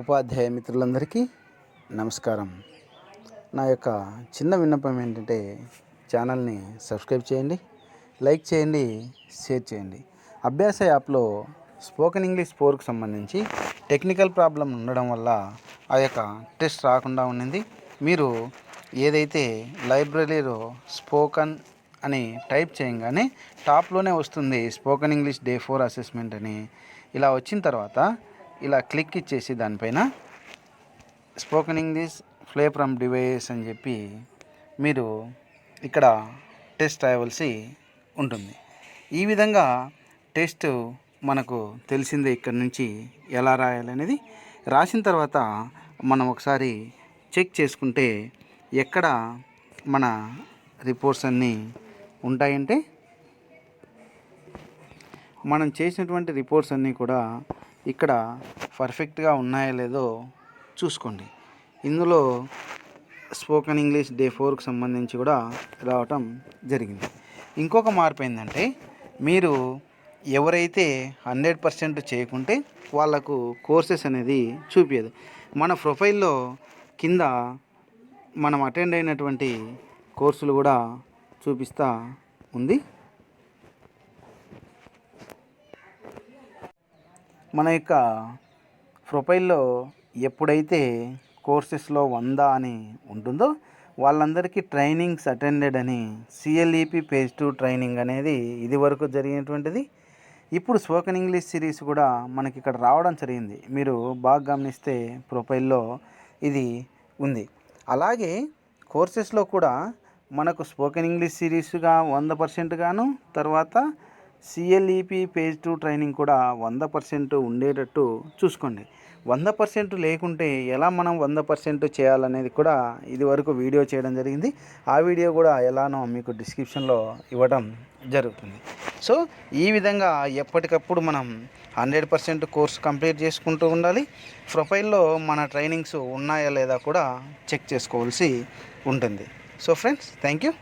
ఉపాధ్యాయ మిత్రులందరికీ నమస్కారం. నా యొక్క చిన్న విన్నపం ఏంటంటే ఛానల్ని సబ్స్క్రైబ్ చేయండి, లైక్ చేయండి, షేర్ చేయండి. అభ్యాస యాప్లో స్పోకెన్ ఇంగ్లీష్ 4కు సంబంధించి టెక్నికల్ ప్రాబ్లం ఉండడం వల్ల ఆ యొక్క టెస్ట్ రాకుండా ఉండింది. మీరు ఏదైతే లైబ్రరీలో స్పోకన్ అని టైప్ చేయగానే టాప్లోనే వస్తుంది స్పోకెన్ ఇంగ్లీష్ Day 4 అసెస్మెంట్ అని. ఇలా వచ్చిన తర్వాత ఇలా క్లిక్ ఇచ్చేసి దానిపైన spoken English play from device అని చెప్పి మీరు ఇక్కడ టెస్ట్ రాయవలసి ఉంటుంది. ఈ విధంగా టెస్ట్ మనకు తెలిసిందే ఇక్కడ నుంచి ఎలా రాయాలనేది. రాసిన తర్వాత మనం ఒకసారి చెక్ చేసుకుంటే ఎక్కడ మన రిపోర్ట్స్ అన్నీ ఉంటాయంటే మనం చేసినటువంటి రిపోర్ట్స్ అన్నీ కూడా ఇక్కడ పర్ఫెక్ట్గా ఉన్నాయో లేదో చూసుకోండి. ఇందులో స్పోకెన్ ఇంగ్లీష్ Day 4కు సంబంధించి కూడా రావటం జరిగింది. ఇంకొక మార్పు ఏంటంటే మీరు ఎవరైతే 100% చేయకుంటే వాళ్ళకు కోర్సెస్ అనేది చూపించదు. మన ప్రొఫైల్లో కింద మనం అటెండ్ అయినటువంటి కోర్సులు కూడా చూపిస్తూ ఉంది. మన యొక్క ప్రొఫైల్లో ఎప్పుడైతే కోర్సెస్లో 100 అని ఉంటుందో వాళ్ళందరికీ ట్రైనింగ్స్ అటెండెడ్ అని CLEP పేజ్ 2 ట్రైనింగ్ అనేది ఇది వరకు జరిగినటువంటిది. ఇప్పుడు స్పోకెన్ ఇంగ్లీష్ సిరీస్ కూడా మనకి ఇక్కడ రావడం జరిగింది. మీరు బాగా గమనిస్తే ప్రొఫైల్లో ఇది ఉంది. అలాగే కోర్సెస్లో కూడా మనకు స్పోకెన్ ఇంగ్లీష్ సిరీస్గా 100% గాను, తర్వాత CLEP పేజ్ 2 ట్రైనింగ్ కూడా 100% ఉండేటట్టు చూసుకోండి. 100% లేకుంటే ఎలా మనం 100% చేయాలనేది కూడా ఇది వరకు వీడియో చేయడం జరిగింది. ఆ వీడియో కూడా ఎలానో మీకు డిస్క్రిప్షన్లో ఇవ్వడం జరుగుతుంది. సో ఈ విధంగా ఎప్పటికప్పుడు మనం 100% కోర్స్ కంప్లీట్ చేసుకుంటూ ఉండాలి. ప్రొఫైల్లో మన ట్రైనింగ్స్ ఉన్నాయా లేదా కూడా చెక్ చేసుకోవాల్సి ఉంటుంది. So friends, thank you.